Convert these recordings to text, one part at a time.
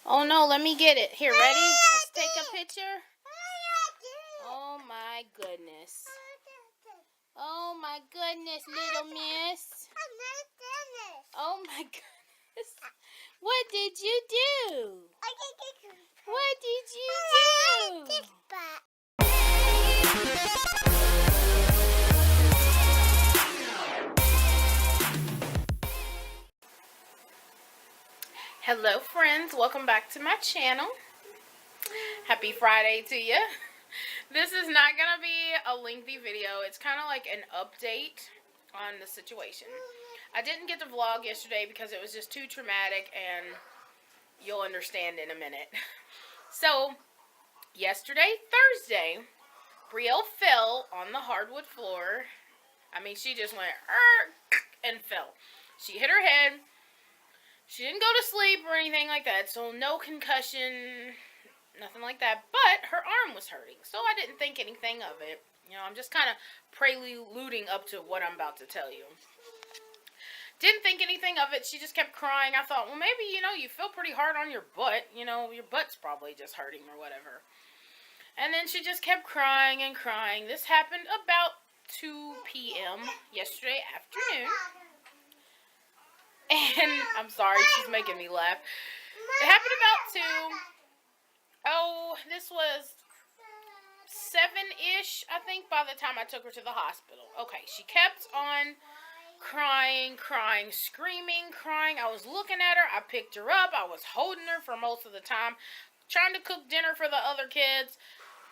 Oh no, let me get it. Here, ready? Let's take a picture. Oh my goodness. Oh my goodness, little miss. Oh my goodness. What did you do? What did you do? Hello friends, welcome back to my channel. Happy Friday to you. This is not going to be a lengthy video. It's kind of like an update on the situation. I didn't get to vlog yesterday because it was just too traumatic, and you'll understand in a minute. So, yesterday, Thursday, Brielle fell on the hardwood floor. I mean, she just went, and fell. She hit her head. She didn't go to sleep or anything like that, so no concussion, nothing like that, but her arm was hurting, so I didn't think anything of it. You know, I'm just kind of preluding up to what I'm about to tell you. Didn't think anything of it. She just kept crying. I thought, well, maybe, you feel pretty hard on your butt. Your butt's probably just hurting or whatever. And then she just kept crying and crying. This happened about 2 p.m. yesterday afternoon. And I'm sorry, she's making me laugh. It happened about 2. Oh, this was 7-ish, I think, by the time I took her to the hospital. Okay, she kept on crying, screaming, crying. I was looking at her. I picked her up. I was holding her for most of the time, trying to cook dinner for the other kids.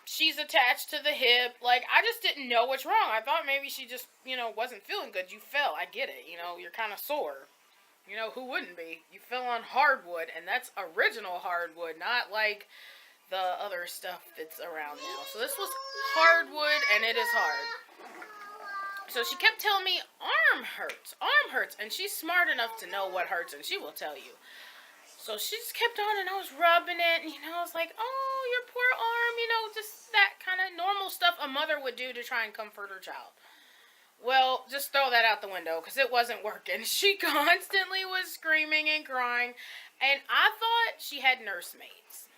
She's attached to the hip. Like, I just didn't know what's wrong. I thought maybe she just, wasn't feeling good. You fell. I get it. You're kind of sore. Who wouldn't be? You fell on hardwood, and that's original hardwood, not like the other stuff that's around now. So this was hardwood, and it is hard. So she kept telling me, arm hurts, and she's smart enough to know what hurts, and she will tell you. So she just kept on, and I was rubbing it, and, I was like, oh, your poor arm, just that kind of normal stuff a mother would do to try and comfort her child. Well, just throw that out the window, because it wasn't working. She constantly was screaming and crying, and I thought she had nursemaids.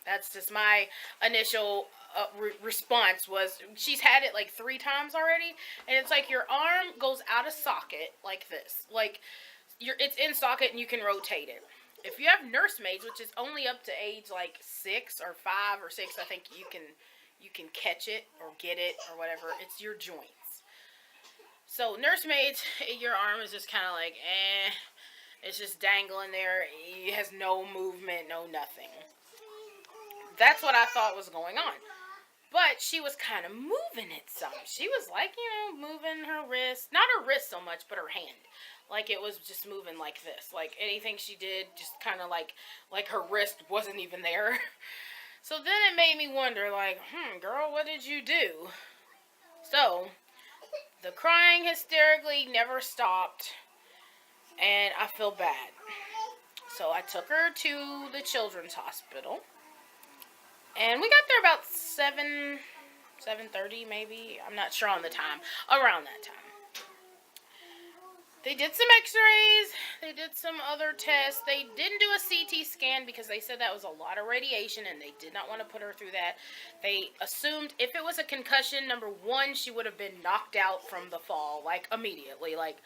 That's just my initial response was, she's had it like 3 times already, and it's like your arm goes out of socket like this. Like, it's in socket and you can rotate it. If you have nursemaids, which is only up to age like 6 or 5 or 6, I think you can catch it or get it or whatever. It's your joints. So nursemaids, your arm is just kind of like, it's just dangling there. It has no movement, no nothing. That's what I thought was going on. But she was kind of moving it some. She was like, moving her wrist. Not her wrist so much, but her hand. Like it was just moving like this. Like anything she did, just kind of like her wrist wasn't even there. So then it made me wonder, like, girl, what did you do? So the crying hysterically never stopped, and I feel bad. So I took her to the children's hospital, and we got there about 7:30 maybe. I'm not sure on the time. Around that time. They did some x-rays. They did some other tests. They didn't do a CT scan because they said that was a lot of radiation and they did not want to put her through that. They assumed if it was a concussion, number 1, she would have been knocked out from the fall, like immediately, like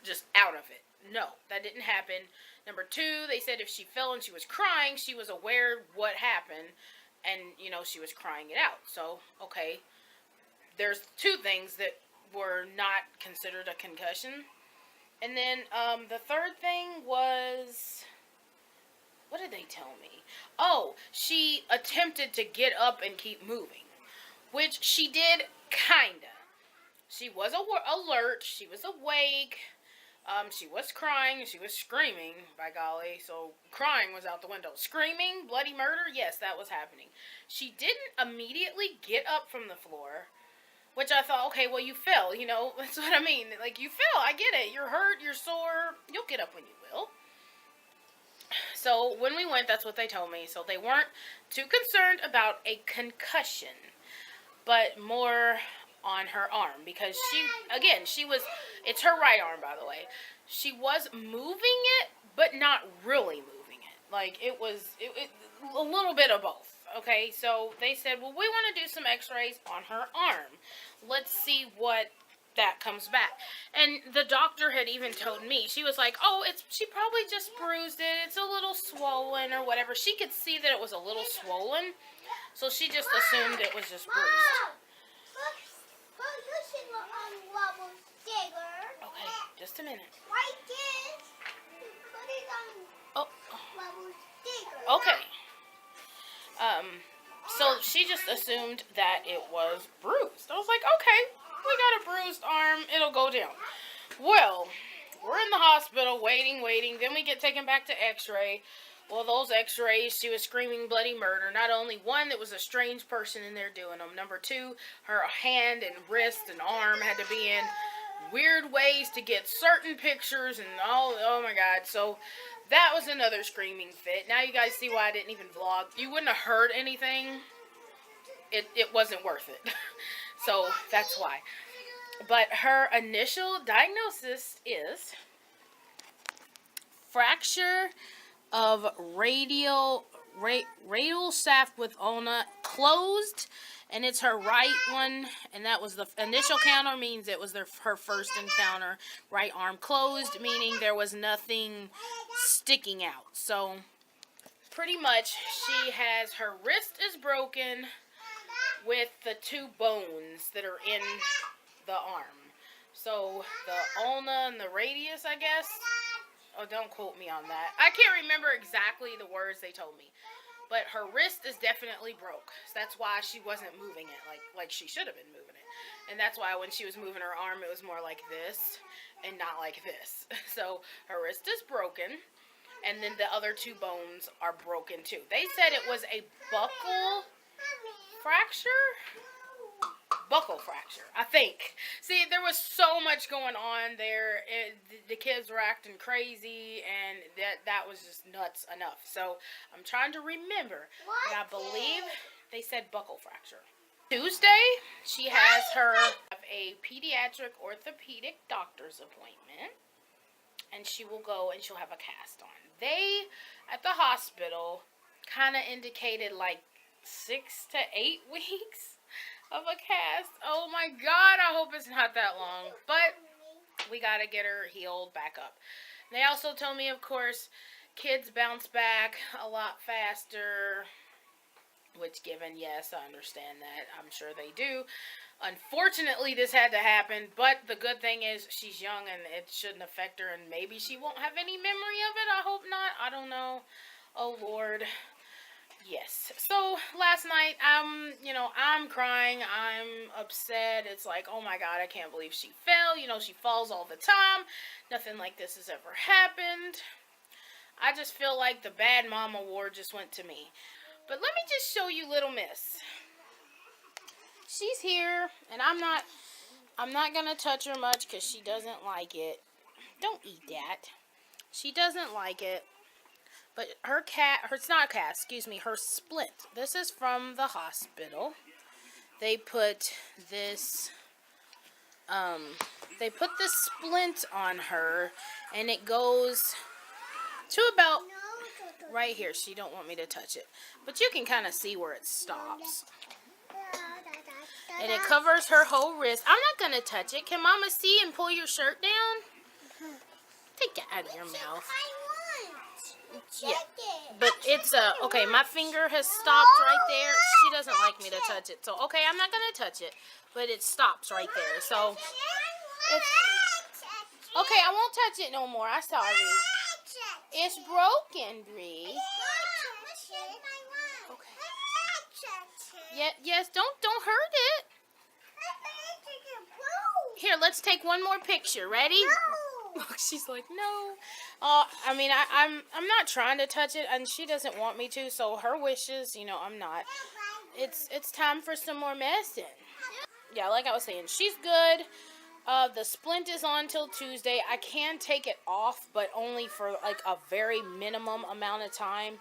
just out of it. No, that didn't happen. Number 2, they said if she fell and she was crying, she was aware what happened, and, she was crying it out. So, okay, there's 2 things that were not considered a concussion. And then, the third thing was, what did they tell me? Oh, she attempted to get up and keep moving, which she did, kinda. She was alert, she was awake, she was crying, she was screaming, by golly, so crying was out the window. Screaming, bloody murder, yes, that was happening. She didn't immediately get up from the floor, which I thought, okay, well, you fell, that's what I mean. Like, you fell, I get it. You're hurt, you're sore, you'll get up when you will. So, when we went, that's what they told me. So, they weren't too concerned about a concussion, but more on her arm. Because it's her right arm, by the way. She was moving it, but not really moving it. Like, it was a little bit of both. Okay, so they said, well, we want to do some x-rays on her arm. Let's see what that comes back. And the doctor had even told me, she was like, oh, she probably just bruised it. It's a little swollen or whatever. She could see that it was a little swollen, so she just assumed it was just bruised. Okay, just a minute. Oh. Okay. So she just assumed that it was bruised. I was like, okay, we got a bruised arm. It'll go down. Well, we're in the hospital waiting. Then we get taken back to x-ray. Well, those x-rays, she was screaming bloody murder. Not only one, there was a strange person in there doing them. Number two, her hand and wrist and arm had to be in weird ways to get certain pictures and oh my God. So that was another screaming fit. Now you guys see why I didn't even vlog. You wouldn't have heard anything. It wasn't worth it. So that's why. But her initial diagnosis is fracture of radial shaft with ulna closed, and it's her right one, and that was the initial counter, means it was her first encounter. Right arm closed, meaning there was nothing sticking out. So pretty much she has, her wrist is broken with the two bones that are in the arm. So the ulna and the radius, I guess. Oh, don't quote me on that. I can't remember exactly the words they told me. But her wrist is definitely broke. So that's why she wasn't moving it like she should have been moving it. And that's why when she was moving her arm, it was more like this and not like this. So her wrist is broken. And then the other two bones are broken too. They said it was a buccal fracture? Buccal fracture, I think. See, there was so much going on there. The kids were acting crazy, and that was just nuts enough. So I'm trying to remember, but I believe they said buccal fracture. Tuesday, she has a pediatric orthopedic doctor's appointment, and she will go and she'll have a cast on. They at the hospital kind of indicated like 6 to 8 weeks of a cast. Oh my God, I hope it's not that long. But we got to get her healed back up. They also told me, of course, kids bounce back a lot faster. Which, given, yes, I understand that. I'm sure they do. Unfortunately, this had to happen. But the good thing is she's young and it shouldn't affect her. And maybe she won't have any memory of it. I hope not. I don't know. Oh, Lord. Yes. So last night, I'm crying. I'm upset. It's like, oh my God, I can't believe she fell. She falls all the time. Nothing like this has ever happened. I just feel like the Bad Mom Award just went to me. But let me just show you little miss. She's here, and I'm not gonna touch her much because she doesn't like it. Don't eat that. She doesn't like it. But her splint. This is from the hospital. They put this splint on her, and it goes to about right here. She don't want me to touch it, but you can kind of see where it stops. And it covers her whole wrist. I'm not gonna touch it. Can Mama see and pull your shirt down? Take that out of your mouth. Yeah, but it's okay, my finger has stopped right there. She doesn't like me to touch it, so okay, I'm not gonna touch it, but it stops right there. So okay, I won't touch it no more. I'm sorry. It's broken, Bree. Okay. Yes, don't hurt it. Here, let's take one more picture. Ready? She's like, no. I'm not trying to touch it, and she doesn't want me to, so her wishes, I'm not. It's time for some more medicine. Yeah, like I was saying, she's good. The splint is on till Tuesday. I can take it off, but only for like a very minimum amount of time,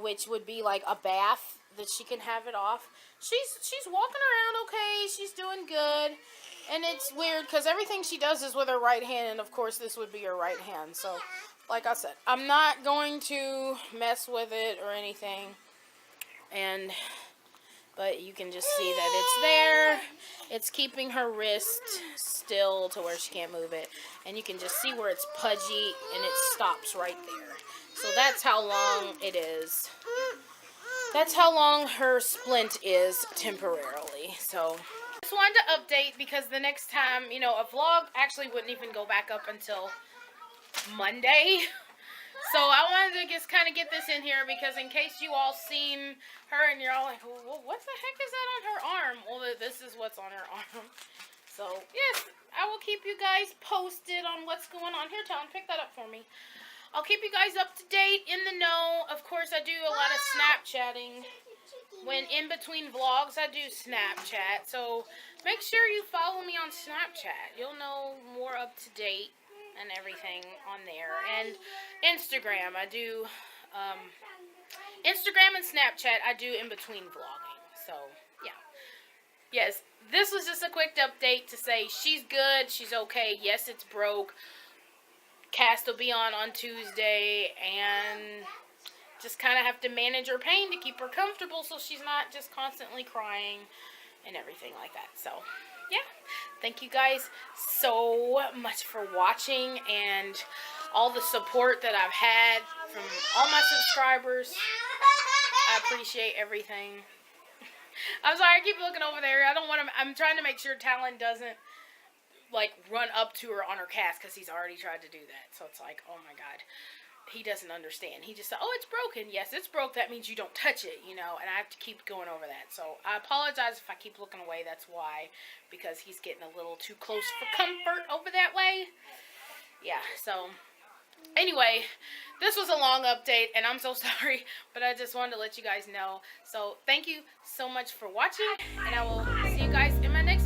which would be like a bath that she can have it off. She's walking around okay. She's doing good. And it's weird because everything she does is with her right hand, and of course this would be her right hand. So like I said, I'm not going to mess with it or anything. But you can just see that it's there. It's keeping her wrist still to where she can't move it. And you can just see where it's pudgy and it stops right there. So that's how long it is. That's how long her splint is temporarily. So just wanted to update because the next time, you know, a vlog actually wouldn't even go back up until Monday. So I wanted to just kind of get this in here because in case you all seen her and you're all like, well, what the heck is that on her arm? Well, this is what's on her arm. So, yes, I will keep you guys posted on what's going on. Here, Talon, pick that up for me. I'll keep you guys up to date, in the know. Of course, I do a lot of Snapchatting. When in between vlogs, I do Snapchat. So, make sure you follow me on Snapchat. You'll know more up to date and everything on there. And Instagram, I do Instagram and Snapchat I do in between vlogging. So yeah, yes, this was just a quick update to say she's good, she's okay. Yes, it's broke. Cast will be on Tuesday, and just kind of have to manage her pain to keep her comfortable so she's not just constantly crying and everything like that. So yeah, thank you guys so much for watching and all the support that I've had from all my subscribers. I appreciate everything. I'm sorry, I keep looking over there. I don't want to, I'm trying to make sure Talon doesn't like run up to her on her cast because he's already tried to do that. So it's like, oh my God. He doesn't understand. He just said, oh, it's broken. Yes, it's broke. That means you don't touch it, you know, and I have to keep going over that. So I apologize if I keep looking away. That's why, because he's getting a little too close for comfort over that way. Yeah, so anyway, this was a long update, and I'm so sorry, but I just wanted to let you guys know. So thank you so much for watching, and I will see you guys in my next